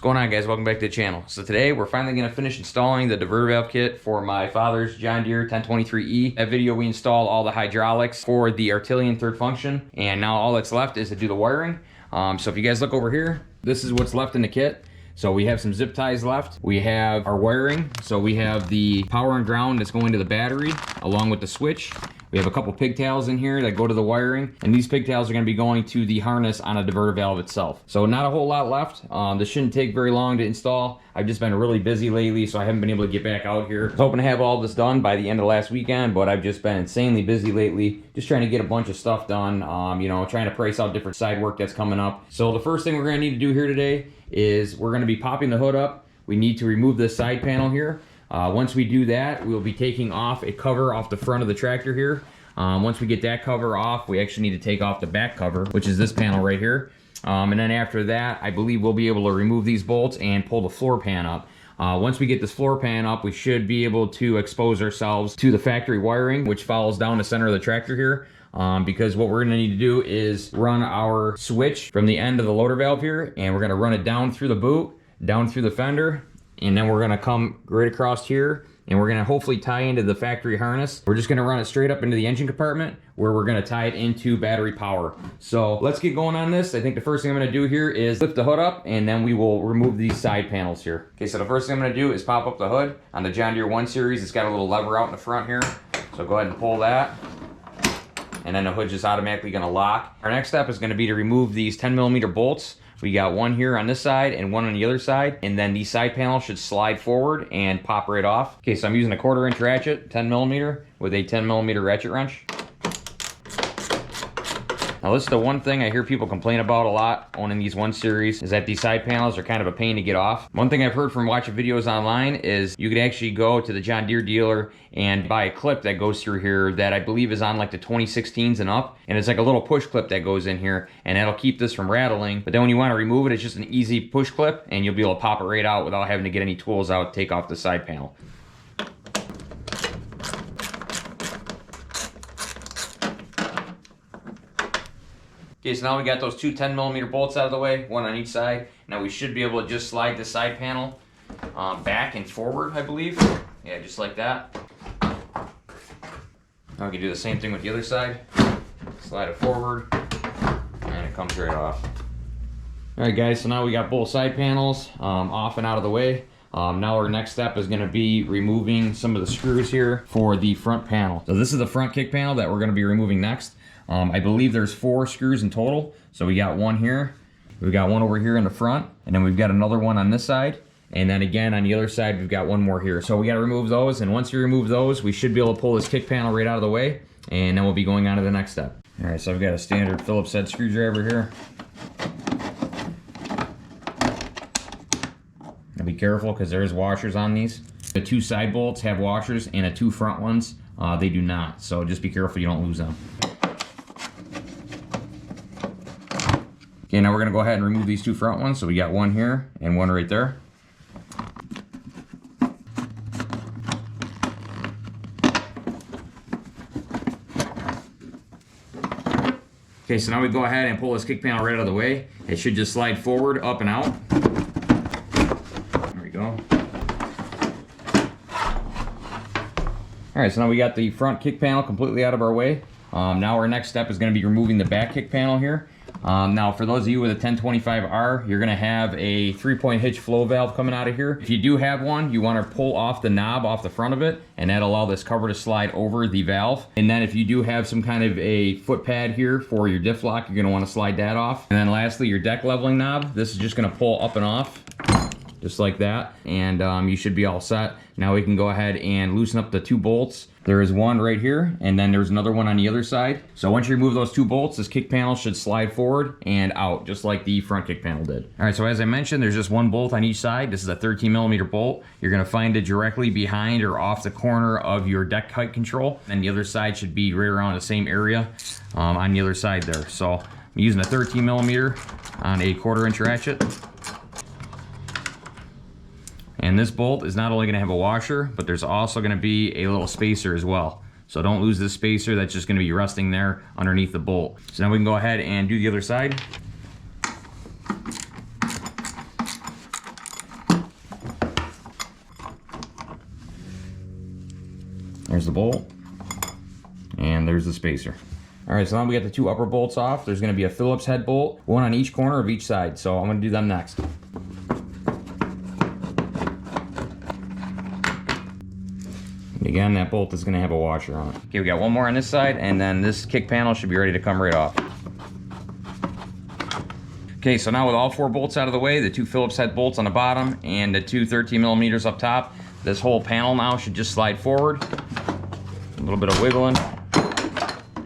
What's going on, guys? Welcome back to the channel. So today we're finally going to finish installing the diverter valve kit for my father's John Deere 1023E. That video we installed all the hydraulics for the Artillian third function, and now all that's left is to do the wiring. So if you guys look over here, this is what's left in the kit. So we have some zip ties left. We have our wiring. So we have the power and ground that's going to the battery along with the switch. We have a couple pigtails in here that go to the wiring, and these pigtails are going to be going to the harness on a diverter valve itself. So not a whole lot left. This shouldn't take very long to install. I've just been really busy lately, so I haven't been able to get back out here. I was hoping to have all this done by the end of last weekend, but I've just been insanely busy lately, just trying to get a bunch of stuff done, you know, trying to price out different side work that's coming up. So the first thing we're going to need to do here today is we're going to be popping the hood up. We need to remove this side panel here. Once we do that, we'll be taking off a cover off the front of the tractor here. Once we get that cover off, we actually need to take off the back cover, which is this panel right here. And then after that, I believe we'll be able to remove these bolts and pull the floor pan up. Once we get this floor pan up, we should be able to expose ourselves to the factory wiring, which follows down the center of the tractor here. Because what we're going to need to do is run our switch from the end of the loader valve here, and we're going to run it down through the boot, down through the fender, and then we're going to come right across here, and we're going to hopefully tie into the factory harness. We're just going to run it straight up into the engine compartment where we're going to tie it into battery power. So let's get going on this. I think the first thing I'm going to do here is lift the hood up, and then we will remove these side panels here. Okay, so the first thing I'm going to do is pop up the hood. On the John Deere 1 series, it's got a little lever out in the front here. So go ahead and pull that, and then the hood's just automatically going to lock. Our next step is going to be to remove these 10mm bolts. We got one here on this side and one on the other side, and then these side panels should slide forward and pop right off. Okay, so I'm using a 1/4" ratchet, 10mm, with a 10mm ratchet wrench. Now this is the one thing I hear people complain about a lot owning these 1 series, is that these side panels are kind of a pain to get off. One thing I've heard from watching videos online is you could actually go to the John Deere dealer and buy a clip that goes through here that I believe is on like the 2016s and up, and it's like a little push clip that goes in here, and that'll keep this from rattling. But then when you want to remove it, it's just an easy push clip, and you'll be able to pop it right out without having to get any tools out to take off the side panel. Okay, so now we got those two 10mm bolts out of the way, one on each side. Now we should be able to just slide the side panel back and forward, I believe. Yeah, just like that. Now we can do the same thing with the other side. Slide it forward, and it comes right off. Alright guys, so now we got both side panels off and out of the way. Now our next step is going to be removing some of the screws here for the front panel. So this is the front kick panel that we're going to be removing next. I believe there's 4 screws in total. So we got one here, we've got one over here in the front, and then we've got another one on this side. And then again on the other side, we've got one more here. So we got to remove those, and once you remove those, we should be able to pull this kick panel right out of the way, and then we'll be going on to the next step. All right, so I've got a standard Phillips head screwdriver here. Now be careful because there's washers on these. The 2 side bolts have washers, and the 2 front ones, they do not. So just be careful you don't lose them. Okay, now we're gonna go ahead and remove these 2 front ones. So we got one here and one right there. Okay, so now we go ahead and pull this kick panel right out of the way. It should just slide forward, up and out. There we go. All right, so now we got the front kick panel completely out of our way. Now our next step is gonna be removing the back kick panel here. Now for those of you with a 1025R, you're gonna have a 3-point hitch flow valve coming out of here. If you do have one, you wanna pull off the knob off the front of it, and that'll allow this cover to slide over the valve. And then if you do have some kind of a foot pad here for your diff lock, you're gonna wanna slide that off. And then lastly, your deck leveling knob. This is just gonna pull up and off, just like that, and you should be all set. Now we can go ahead and loosen up the 2 bolts. There is one right here, and then there's another one on the other side. So once you remove those 2 bolts, this kick panel should slide forward and out, just like the front kick panel did. All right, so as I mentioned, there's just 1 bolt on each side. This is a 13mm bolt. You're gonna find it directly behind or off the corner of your deck height control. And the other side should be right around the same area on the other side there. So I'm using a 13mm on a 1/4" ratchet. And this bolt is not only going to have a washer, but there's also going to be a little spacer as well. So don't lose this spacer, that's just going to be resting there underneath the bolt. So now we can go ahead and do the other side. There's the bolt, and there's the spacer. All right, so now we got the two upper bolts off. There's gonna be a Phillips head bolt, one on each corner of each side. So I'm gonna do them next. And again, that bolt is gonna have a washer on it. Okay, we got one more on this side, and then this kick panel should be ready to come right off. Okay, so now with all four bolts out of the way, the two Phillips head bolts on the bottom and the two 13 millimeters up top, this whole panel now should just slide forward. A little bit of wiggling.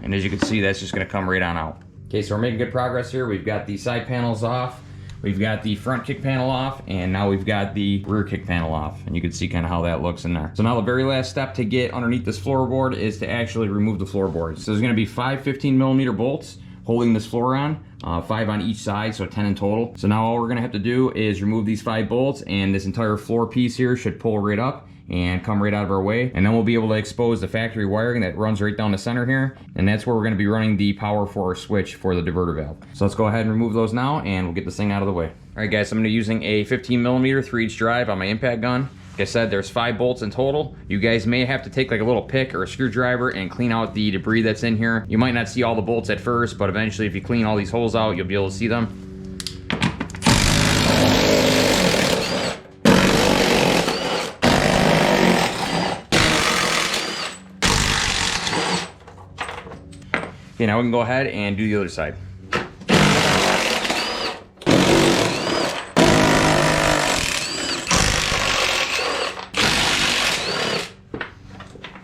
And as you can see, that's just gonna come right on out. Okay, so we're making good progress here. We've got the side panels off, we've got the front kick panel off, and now we've got the rear kick panel off. And you can see kind of how that looks in there. So now the very last step to get underneath this floorboard is to actually remove the floorboard. So there's gonna be 5 15 millimeter bolts holding this floor on, 5 on each side, so 10 in total. So now all we're gonna have to do is remove these 5 bolts, and this entire floor piece here should pull right up and come right out of our way. And then we'll be able to expose the factory wiring that runs right down the center here. And that's where we're gonna be running the power for our switch for the diverter valve. So let's go ahead and remove those now, and we'll get this thing out of the way. All right guys, so I'm gonna be using a 15 millimeter 3/8 drive on my impact gun. Like I said, there's 5 bolts in total. You guys may have to take like a little pick or a screwdriver and clean out the debris that's in here. You might not see all the bolts at first, but eventually if you clean all these holes out, you'll be able to see them. Okay, now we can go ahead and do the other side.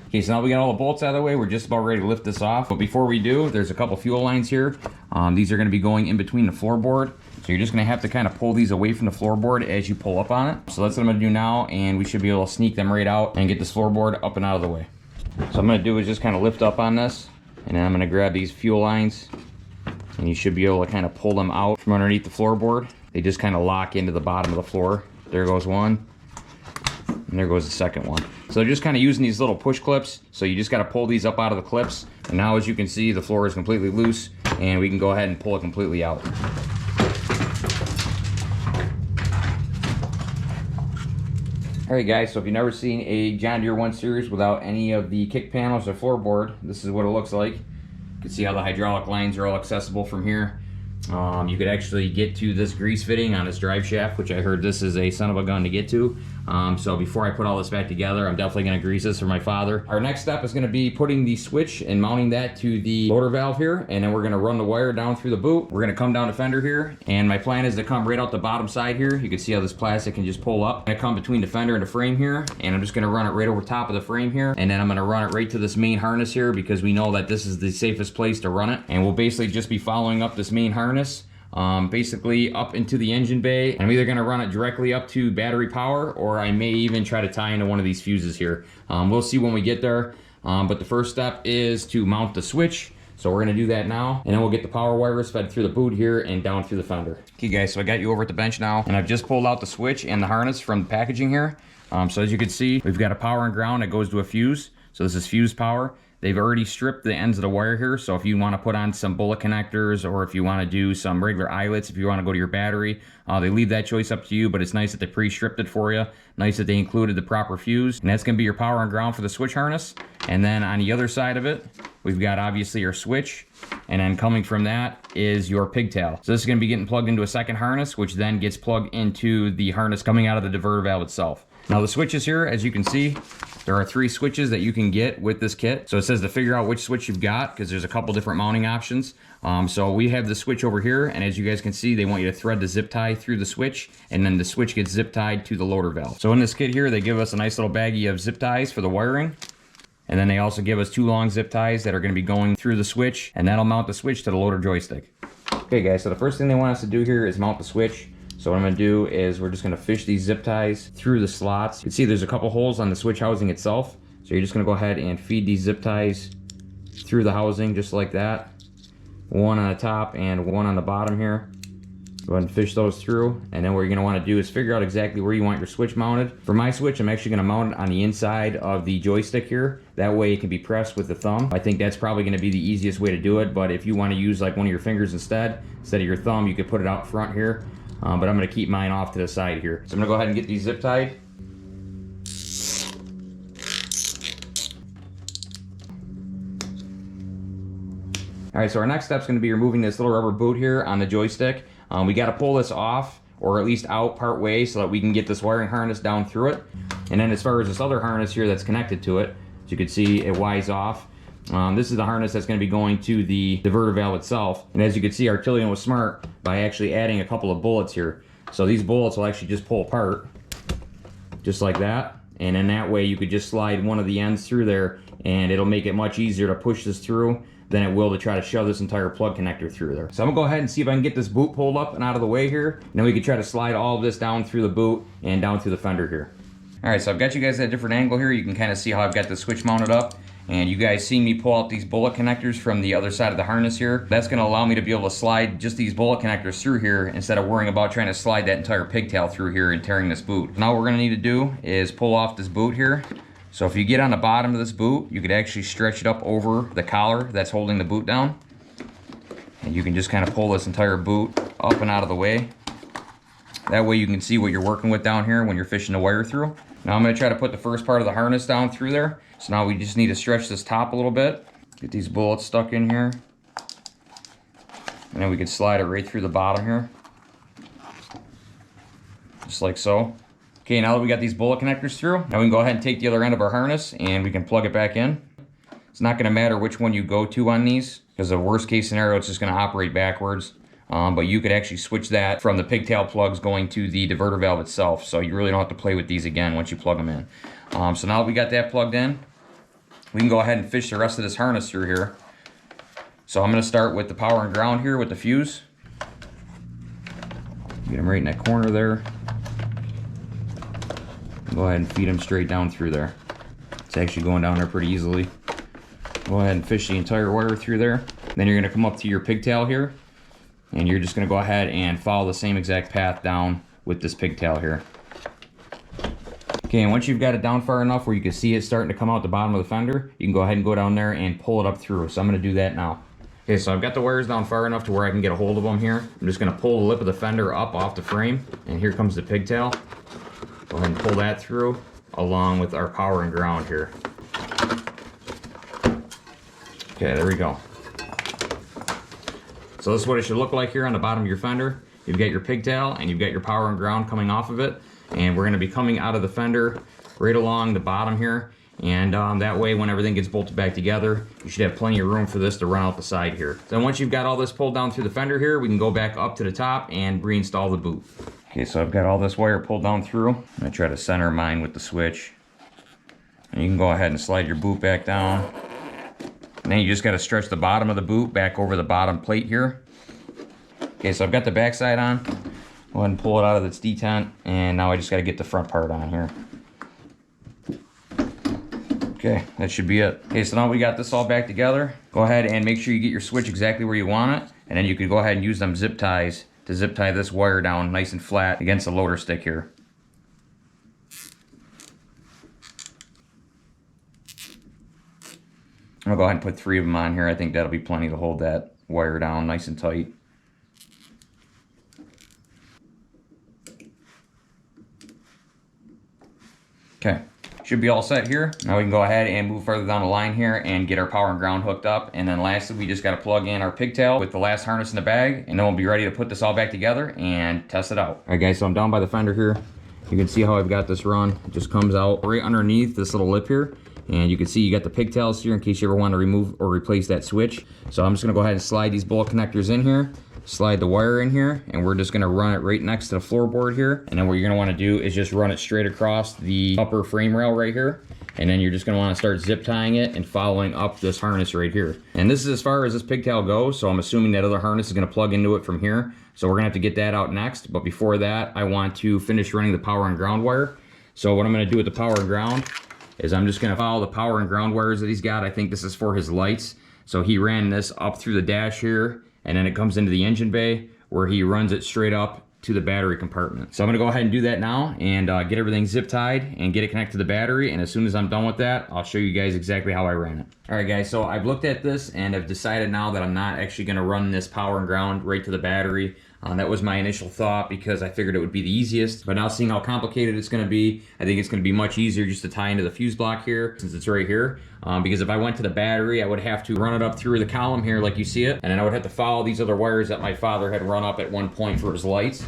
Okay, so now we got all the bolts out of the way, we're just about ready to lift this off. But before we do, there's a couple fuel lines here. These are gonna be going in between the floorboard. So you're just gonna have to kind of pull these away from the floorboard as you pull up on it. So that's what I'm gonna do now, and we should be able to sneak them right out and get this floorboard up and out of the way. So I'm gonna do is just kind of lift up on this, and then I'm gonna grab these fuel lines, and you should be able to kind of pull them out from underneath the floorboard. They just kind of lock into the bottom of the floor. There goes one, and there goes the second one. So they're just kind of using these little push clips, so you just got to pull these up out of the clips. And now as you can see, the floor is completely loose, and we can go ahead and pull it completely out. Alright guys, so if you've never seen a John Deere 1 Series without any of the kick panels or floorboard, this is what it looks like. You can see how the hydraulic lines are all accessible from here. You could actually get to this grease fitting on this drive shaft, which I heard this is a son of a gun to get to. So before I put all this back together, I'm definitely going to grease this for my father. Our next step is going to be putting the switch and mounting that to the loader valve here, and then we're going to run the wire down through the boot. We're going to come down the fender here, and my plan is to come right out the bottom side here. You can see how this plastic can just pull up. I'm going to come between the fender and the frame here, and I'm just going to run it right over top of the frame here, and then I'm going to run it right to this main harness here, because we know that this is the safest place to run it. And we'll basically just be following up this main harness basically up into the engine bay. And I'm either going to run it directly up to battery power, or I may even try to tie into one of these fuses here. We'll see when we get there, but the first step is to mount the switch. So we're going to do that now, and then we'll get the power wires fed through the boot here and down through the fender. Okay guys, so I got you over at the bench now, and I've just pulled out the switch and the harness from the packaging here. So as you can see, we've got a power and ground that goes to a fuse. So this is fuse power. They've already stripped the ends of the wire here, so if you want to put on some bullet connectors, or if you want to do some regular eyelets, if you want to go to your battery, they leave that choice up to you, but it's nice that they pre-stripped it for you. Nice that they included the proper fuse, and that's going to be your power and ground for the switch harness. And then on the other side of it, we've got obviously your switch, and then coming from that is your pigtail. So this is going to be getting plugged into a second harness, which then gets plugged into the harness coming out of the diverter valve itself. Now the switches here, as you can see, there are 3 switches that you can get with this kit. So it says to figure out which switch you've got, because there's a couple different mounting options. So we have the switch over here, and as you guys can see, they want you to thread the zip tie through the switch, and then the switch gets zip tied to the loader valve. So in this kit here, they give us a nice little baggie of zip ties for the wiring. And then they also give us 2 long zip ties that are going to be going through the switch, and that'll mount the switch to the loader joystick. Okay guys, so the first thing they want us to do here is mount the switch. So what I'm going to do is we're just going to fish these zip ties through the slots. You can see there's a couple holes on the switch housing itself. So you're just going to go ahead and feed these zip ties through the housing just like that. One on the top and one on the bottom here. Go ahead and fish those through, and then what you're going to want to do is figure out exactly where you want your switch mounted. For my switch, I'm actually going to mount it on the inside of the joystick here. That way it can be pressed with the thumb. I think that's probably going to be the easiest way to do it, but if you want to use like one of your fingers instead of your thumb, you could put it out front here. But I'm going to keep mine off to the side here. So I'm going to go ahead and get these zip tied. All right, so our next step is going to be removing this little rubber boot here on the joystick. We got to pull this off, or at least out part way, so that we can get this wiring harness down through it. And then as far as this other harness here that's connected to it, as you can see, it wides off. This is the harness that's going to be going to the diverter valve itself. And as you can see, Artillian was smart by actually adding a couple of bullets here. So these bullets will actually just pull apart, just like that. And then that way you could just slide one of the ends through there, and it'll make it much easier to push this through than it will to try to shove this entire plug connector through there. So I'm gonna go ahead and see if I can get this boot pulled up and out of the way here. And then we can try to slide all of this down through the boot and down through the fender here. All right, so I've got you guys at a different angle here. You can kind of see how I've got the switch mounted up. And you guys see me pull out these bullet connectors from the other side of the harness here. That's gonna allow me to be able to slide just these bullet connectors through here instead of worrying about trying to slide that entire pigtail through here and tearing this boot. Now what we're gonna need to do is pull off this boot here. So if you get on the bottom of this boot, you could actually stretch it up over the collar that's holding the boot down. And you can just kind of pull this entire boot up and out of the way. That way you can see what you're working with down here when you're fishing the wire through. Now I'm going to try to put the first part of the harness down through there. So now we just need to stretch this top a little bit. Get these bullets stuck in here. And then we can slide it right through the bottom here. Just like so. Okay, now that we got these bullet connectors through, now we can go ahead and take the other end of our harness and we can plug it back in. It's not going to matter which one you go to on these, because the worst case scenario, it's just going to operate backwards. But you could actually switch that from the pigtail plugs going to the diverter valve itself. So you really don't have to play with these again once you plug them in. So now that we got that plugged in, we can go ahead and fish the rest of this harness through here. So I'm going to start with the power and ground here with the fuse. Get them right in that corner there. Go ahead and feed them straight down through there. It's actually going down there pretty easily. Go ahead and fish the entire wire through there. Then you're going to come up to your pigtail here, and you're just going to go ahead and follow the same exact path down with this pigtail here. Okay, and once you've got it down far enough where you can see it starting to come out the bottom of the fender, you can go ahead and go down there and pull it up through. So I'm going to do that now. Okay, so I've got the wires down far enough to where I can get a hold of them here. I'm just going to pull the lip of the fender up off the frame, and here comes the pigtail. Go ahead and pull that through along with our power and ground here. Okay, there we go. So this is what it should look like here on the bottom of your fender. You've got your pigtail and you've got your power and ground coming off of it. And we're going to be coming out of the fender right along the bottom here. And that way, when everything gets bolted back together, you should have plenty of room for this to run out the side here. Then once you've got all this pulled down through the fender here, we can go back up to the top and reinstall the boot. Okay, so I've got all this wire pulled down through. I'm going to try to center mine with the switch. And you can go ahead and slide your boot back down. And then you just got to stretch the bottom of the boot back over the bottom plate here. Okay, so I've got the back side on. Go ahead and pull it out of its detent. And now I just got to get the front part on here. Okay, that should be it. Okay, so now we got this all back together. Go ahead and make sure you get your switch exactly where you want it. And then you can go ahead and use them zip ties to zip tie this wire down nice and flat against the loader stick here. I'm gonna go ahead and put 3 of them on here. I think that'll be plenty to hold that wire down nice and tight. Okay, should be all set here. Now we can go ahead and move further down the line here and get our power and ground hooked up. And then lastly, we just got to plug in our pigtail with the last harness in the bag, and then we'll be ready to put this all back together and test it out. All right guys, so I'm down by the fender here. You can see how I've got this run. It just comes out right underneath this little lip here. And you can see you got the pigtails here in case you ever want to remove or replace that switch. So I'm just going to go ahead and slide these bullet connectors in here, slide the wire in here, and we're just going to run it right next to the floorboard here. And then what you're going to want to do is just run it straight across the upper frame rail right here. And then you're just going to want to start zip tying it and following up this harness right here. And this is as far as this pigtail goes, so I'm assuming that other harness is going to plug into it from here. So we're going to have to get that out next. But before that, I want to finish running the power and ground wire. So what I'm going to do with the power and ground is I'm just going to follow the power and ground wires that he's got. I think this is for his lights. So he ran this up through the dash here, and then it comes into the engine bay where he runs it straight up to the battery compartment. So I'm going to go ahead and do that now and get everything zip tied and get it connected to the battery. And as soon as I'm done with that, I'll show you guys exactly how I ran it. All right guys, so I've looked at this and I've decided now that I'm not actually going to run this power and ground right to the battery. That was my initial thought because I figured it would be the easiest. But now seeing how complicated it's going to be, I think it's going to be much easier just to tie into the fuse block here since it's right here. Because if I went to the battery, I would have to run it up through the column here like you see it. And then I would have to follow these other wires that my father had run up at one point for his lights.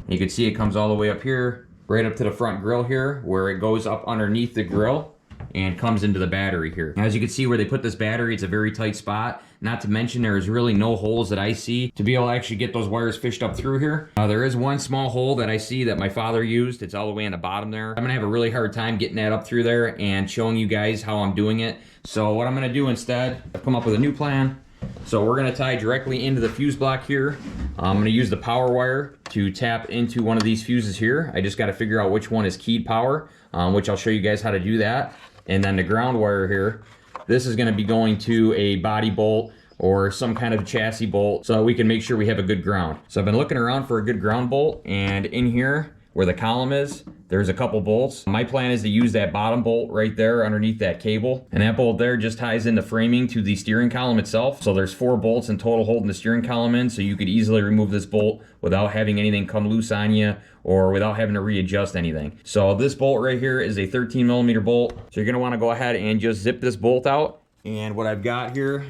You can see it comes all the way up here, right up to the front grill here, where it goes up underneath the grill and comes into the battery here. As you can see where they put this battery, it's a very tight spot. Not to mention there is really no holes that I see to be able to actually get those wires fished up through here. There is one small hole that I see that my father used. It's all the way on the bottom there. I'm gonna have a really hard time getting that up through there and showing you guys how I'm doing it. So what I'm gonna do instead, I've come up with a new plan. So we're gonna tie directly into the fuse block here. I'm gonna use the power wire to tap into one of these fuses here. I just gotta figure out which one is keyed power, which I'll show you guys how to do that. And then the ground wire here, this is gonna be going to a body bolt or some kind of chassis bolt so we can make sure we have a good ground. So I've been looking around for a good ground bolt, and in here where the column is, there's a couple bolts. My plan is to use that bottom bolt right there underneath that cable. And that bolt there just ties in the framing to the steering column itself. So there's 4 bolts in total holding the steering column in, so you could easily remove this bolt without having anything come loose on you or without having to readjust anything. So this bolt right here is a 13mm bolt. So you're gonna wanna go ahead and just zip this bolt out. And what I've got here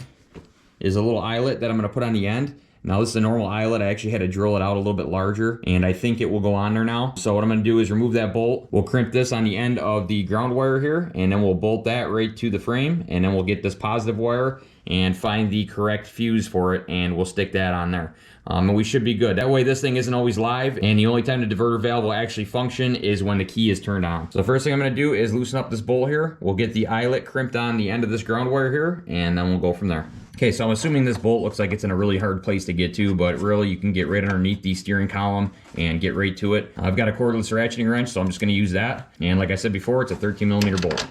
is a little eyelet that I'm gonna put on the end. Now this is a normal eyelet. I actually had to drill it out a little bit larger, and I think it will go on there now. So what I'm gonna do is remove that bolt. We'll crimp this on the end of the ground wire here, and then we'll bolt that right to the frame, and then we'll get this positive wire and find the correct fuse for it, and we'll stick that on there. And we should be good. That way this thing isn't always live, and the only time the diverter valve will actually function is when the key is turned on. So the first thing I'm gonna do is loosen up this bolt here. We'll get the eyelet crimped on the end of this ground wire here, and then we'll go from there. Okay, so I'm assuming this bolt looks like it's in a really hard place to get to, but really you can get right underneath the steering column and get right to it. I've got a cordless ratcheting wrench, so I'm just gonna use that. And like I said before, it's a 13mm bolt.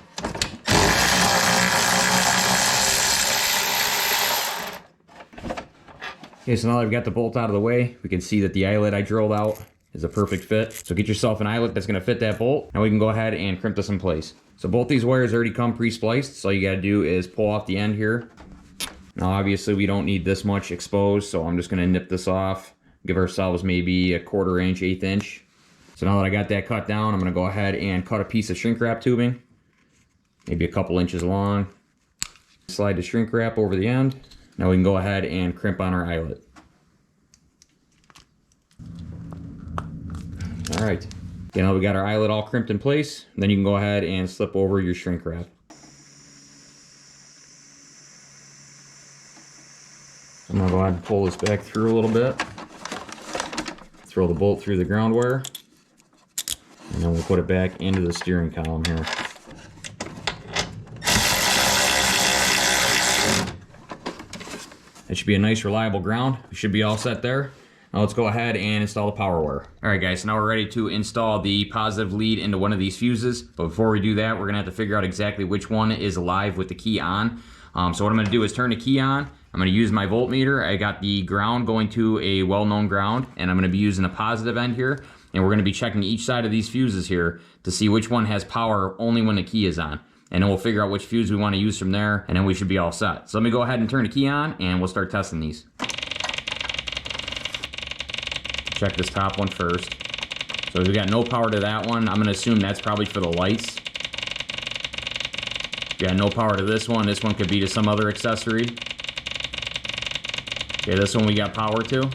Okay, so now that I've got the bolt out of the way, we can see that the eyelet I drilled out is a perfect fit. So get yourself an eyelet that's gonna fit that bolt. Now we can go ahead and crimp this in place. So both these wires already come pre-spliced, so all you gotta do is pull off the end here. Now obviously we don't need this much exposed, so I'm just gonna nip this off, give ourselves maybe a 1/4 inch, 1/8 inch. So now that I got that cut down, I'm gonna go ahead and cut a piece of shrink wrap tubing, maybe a couple inches long. Slide the shrink wrap over the end. Now we can go ahead and crimp on our eyelet. All right, okay, now we got our eyelet all crimped in place. Then you can go ahead and slip over your shrink wrap. I'm gonna go ahead and pull this back through a little bit. Throw the bolt through the ground wire. And then we'll put it back into the steering column here. It should be a nice reliable ground. We should be all set there. Now let's go ahead and install the power wire. All right guys, so now we're ready to install the positive lead into one of these fuses. But before we do that, we're gonna have to figure out exactly which one is live with the key on. So what I'm gonna do is turn the key on. I'm gonna use my voltmeter. I got the ground going to a well-known ground, and I'm gonna be using the positive end here. And we're gonna be checking each side of these fuses here to see which one has power only when the key is on. And then we'll figure out which fuse we wanna use from there, and then we should be all set. So let me go ahead and turn the key on, and we'll start testing these. Check this top one first. So we got no power to that one. I'm gonna assume that's probably for the lights. Got no power to this one. This one could be to some other accessory. Okay, this one we got power to.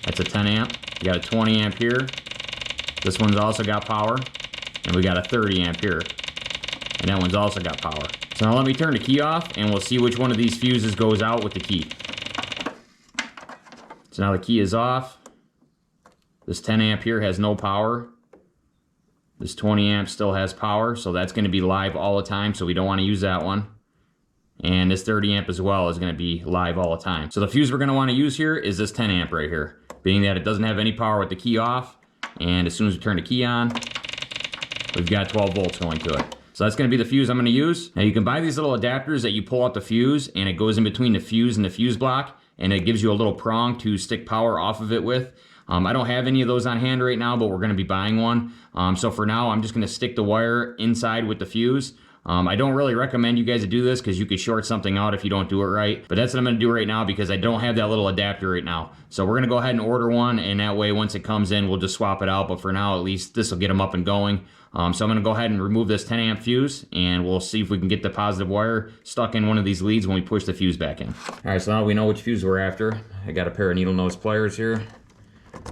That's a 10 amp. We got a 20 amp here. This one's also got power. And we got a 30 amp here. And that one's also got power. So now let me turn the key off, and we'll see which one of these fuses goes out with the key. So now the key is off. This 10 amp here has no power. This 20 amp still has power, so that's gonna be live all the time, so we don't wanna use that one. And this 30 amp as well is gonna be live all the time. So the fuse we're gonna wanna use here is this 10 amp right here, being that it doesn't have any power with the key off, and as soon as we turn the key on, we've got 12 volts going to it. So that's gonna be the fuse I'm gonna use. Now you can buy these little adapters that you pull out the fuse, and it goes in between the fuse and the fuse block, and it gives you a little prong to stick power off of it with. I don't have any of those on hand right now, but we're gonna be buying one. So for now, I'm just gonna stick the wire inside with the fuse. I don't really recommend you guys to do this because you could short something out if you don't do it right. But that's what I'm going to do right now because I don't have that little adapter right now. So we're going to go ahead and order one, and that way once it comes in, we'll just swap it out. But for now, at least this will get them up and going. So I'm going to go ahead and remove this 10 amp fuse, and we'll see if we can get the positive wire stuck in one of these leads when we push the fuse back in. All right, so now we know which fuse we're after. I got a pair of needle nose pliers here.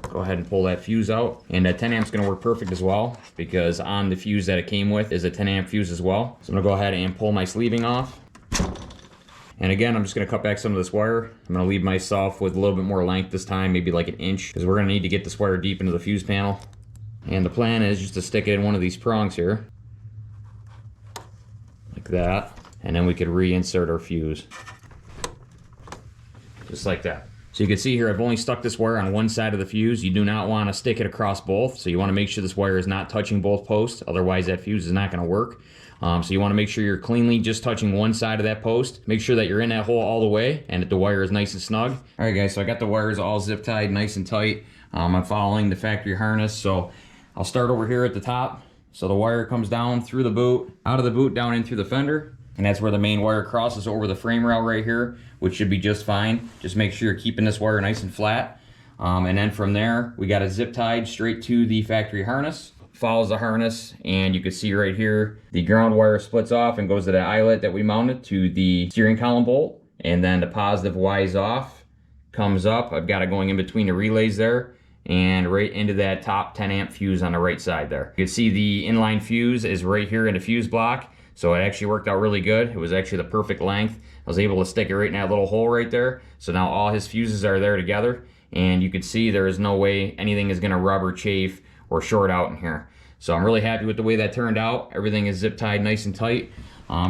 Go ahead and pull that fuse out, and that 10 amp is going to work perfect as well because on the fuse that it came with is a 10 amp fuse as well. So I'm going to go ahead and pull my sleeving off. And again, I'm just going to cut back some of this wire. I'm going to leave myself with a little bit more length this time, maybe like an inch, because we're going to need to get this wire deep into the fuse panel. And the plan is just to stick it in one of these prongs here, like that, and then we could reinsert our fuse, just like that. So you can see here, I've only stuck this wire on one side of the fuse. You do not want to stick it across both, so you want to make sure this wire is not touching both posts, otherwise that fuse is not going to work. So you want to make sure you're cleanly just touching one side of that post. Make sure that you're in that hole all the way and that the wire is nice and snug. All right guys, so I got the wires all zip tied nice and tight. I'm following the factory harness, so I'll start over here at the top. So the wire comes down through the boot, out of the boot, down in through the fender. And that's where the main wire crosses over the frame rail right here, which should be just fine. Just make sure you're keeping this wire nice and flat. And then from there, we got it zip tied straight to the factory harness. Follows the harness, and you can see right here, the ground wire splits off and goes to that eyelet that we mounted to the steering column bolt. And then the positive Y is off, comes up. I've got it going in between the relays there, and right into that top 10 amp fuse on the right side there. You can see the inline fuse is right here in the fuse block, so it actually worked out really good. It was actually the perfect length. I was able to stick it right in that little hole right there, so now all his fuses are there together, and you can see there is no way anything is gonna rub or chafe or short out in here. So I'm really happy with the way that turned out. Everything is zip tied nice and tight.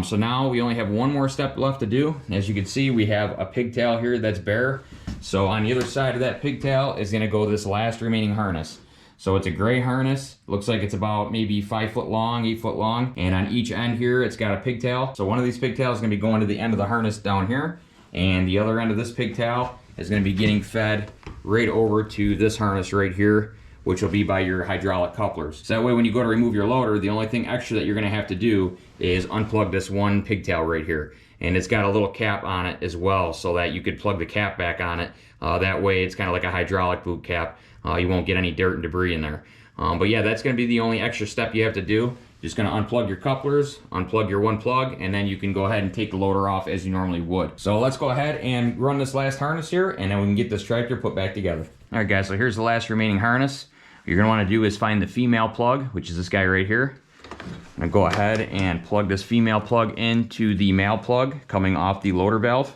So now we only have one more step left to do. As you can see, we have a pigtail here that's bare. So on the other side of that pigtail is gonna go this last remaining harness. So it's a gray harness. Looks like it's about maybe 5 foot long, 8 foot long. And on each end here, it's got a pigtail. So one of these pigtails is gonna be going to the end of the harness down here. And the other end of this pigtail is gonna be getting fed right over to this harness right here, which will be by your hydraulic couplers. So that way when you go to remove your loader, the only thing extra that you're gonna have to do is unplug this one pigtail right here. And it's got a little cap on it as well, so that you could plug the cap back on it. That way it's kind of like a hydraulic boot cap. You won't get any dirt and debris in there. But yeah, that's gonna be the only extra step you have to do. Just gonna unplug your couplers, unplug your one plug, and then you can go ahead and take the loader off as you normally would. So let's go ahead and run this last harness here, and then we can get this tractor put back together. All right guys, so here's the last remaining harness. What you're gonna wanna do is find the female plug, which is this guy right here. I'm gonna go ahead and plug this female plug into the male plug coming off the loader valve.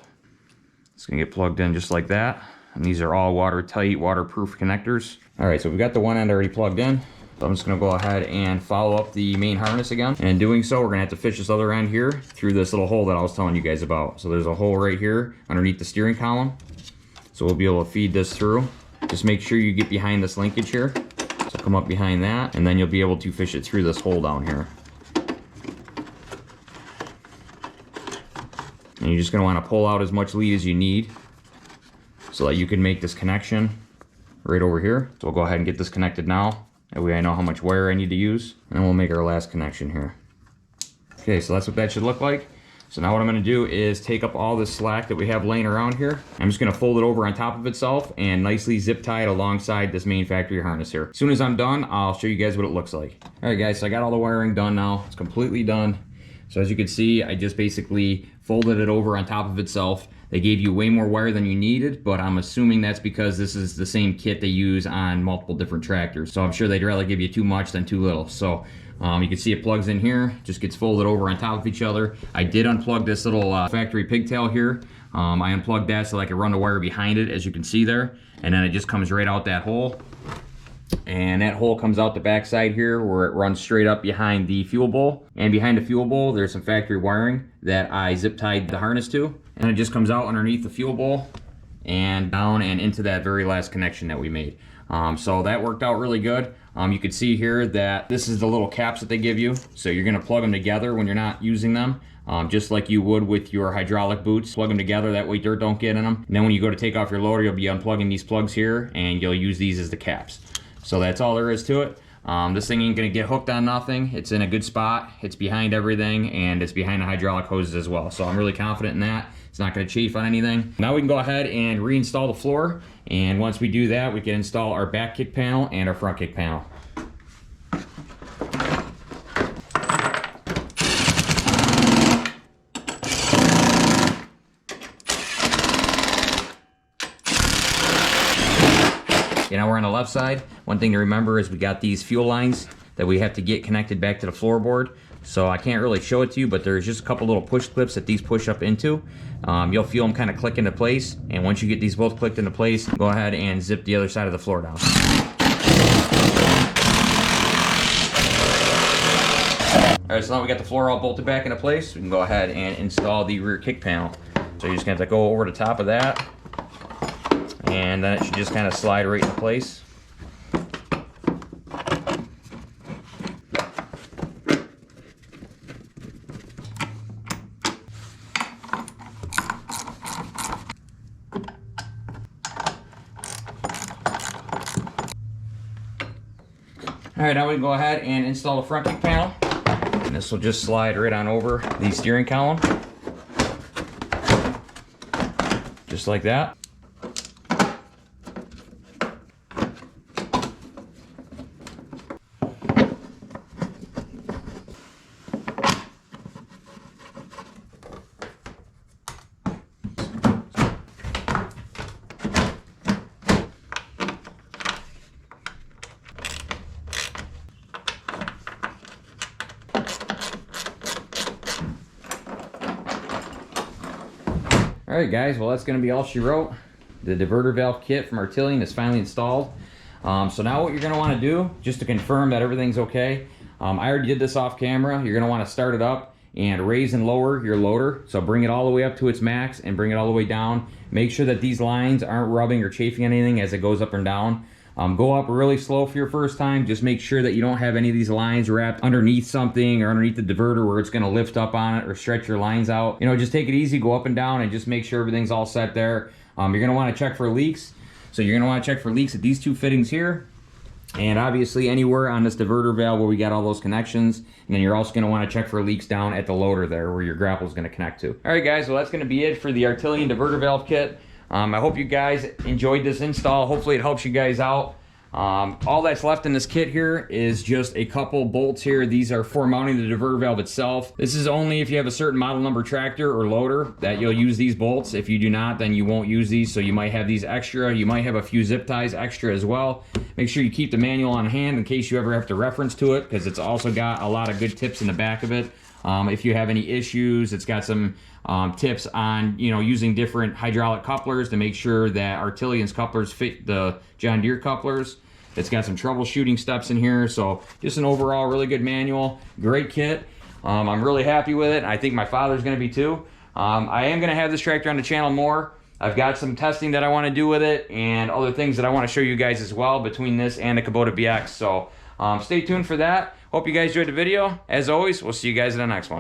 It's gonna get plugged in just like that. And these are all watertight, waterproof connectors. All right, so we've got the one end already plugged in. So I'm just gonna go ahead and follow up the main harness again. And in doing so, we're gonna have to fish this other end here through this little hole that I was telling you guys about. So there's a hole right here underneath the steering column. So we'll be able to feed this through. Just make sure you get behind this linkage here. So come up behind that, and then you'll be able to fish it through this hole down here. And you're just gonna wanna pull out as much lead as you need so that you can make this connection right over here. So we'll go ahead and get this connected now. That way I know how much wire I need to use, and then we'll make our last connection here. Okay, so that's what that should look like. So now what I'm gonna do is take up all this slack that we have laying around here. I'm just gonna fold it over on top of itself and nicely zip tie it alongside this main factory harness here. As soon as I'm done, I'll show you guys what it looks like. All right guys, so I got all the wiring done now. It's completely done. So as you can see, I just basically folded it over on top of itself. They gave you way more wire than you needed, but I'm assuming that's because this is the same kit they use on multiple different tractors. So I'm sure they'd rather give you too much than too little. So you can see it plugs in here, just gets folded over on top of each other. I did unplug this little factory pigtail here. I unplugged that so I could run the wire behind it, as you can see there. And then it just comes right out that hole. And that hole comes out the back side here where it runs straight up behind the fuel bowl. And behind the fuel bowl, there's some factory wiring that I zip tied the harness to. And it just comes out underneath the fuel bowl and down and into that very last connection that we made. So that worked out really good. You can see here that this is the little caps that they give you. So you're gonna plug them together when you're not using them. Just like you would with your hydraulic boots. Plug them together, that way dirt don't get in them. And then when you go to take off your loader, you'll be unplugging these plugs here and you'll use these as the caps. So that's all there is to it. This thing ain't gonna get hooked on nothing. It's in a good spot. It's behind everything, and it's behind the hydraulic hoses as well. So I'm really confident in that. It's not gonna chafe on anything. Now we can go ahead and reinstall the floor. And once we do that, we can install our back kick panel and our front kick panel. Okay, now we're on the left side. One thing to remember is we got these fuel lines that we have to get connected back to the floorboard. So I can't really show it to you, but there's just a couple little push clips that these push up into. You'll feel them kind of click into place. And once you get these both clicked into place, go ahead and zip the other side of the floor down. All right, so now we got the floor all bolted back into place. We can go ahead and install the rear kick panel. So you're just gonna have to go over the top of that, and then it should just kind of slide right into place. All right, now we can go ahead and install the front kick panel. And this will just slide right on over the steering column. Just like that. Alright guys, well that's going to be all she wrote. The diverter valve kit from Artillian is finally installed. So now what you're going to want to do, just to confirm that everything's okay, I already did this off camera. You're going to want to start it up and raise and lower your loader. So bring it all the way up to its max and bring it all the way down. Make sure that these lines aren't rubbing or chafing anything as it goes up and down. Go up really slow for your first time. Just make sure that you don't have any of these lines wrapped underneath something or underneath the diverter where it's going to lift up on it or stretch your lines out. You know, just take it easy, go up and down, and just make sure everything's all set there. You're going to want to check for leaks. So you're going to want to check for leaks at these two fittings here, and obviously anywhere on this diverter valve where we got all those connections. And then you're also going to want to check for leaks down at the loader there where your grapple is going to connect to. All right guys, well that's going to be it for the Artillian Diverter Valve Kit. I hope you guys enjoyed this install. Hopefully it helps you guys out. All that's left in this kit here is just a couple bolts here. These are for mounting the diverter valve itself. This is only if you have a certain model number tractor or loader that you'll use these bolts. If you do not, then you won't use these. So you might have these extra. You might have a few zip ties extra as well. Make sure you keep the manual on hand in case you ever have to reference to it, because it's also got a lot of good tips in the back of it. If you have any issues, it's got some tips on, you know, using different hydraulic couplers to make sure that Artillian's couplers fit the John Deere couplers. It's got some troubleshooting steps in here. So just an overall really good manual, great kit. I'm really happy with it. I think my father's going to be too. I am going to have this tractor on the channel more. I've got some testing that I want to do with it and other things that I want to show you guys as well between this and the Kubota BX. So stay tuned for that. Hope you guys enjoyed the video. As always, we'll see you guys in the next one.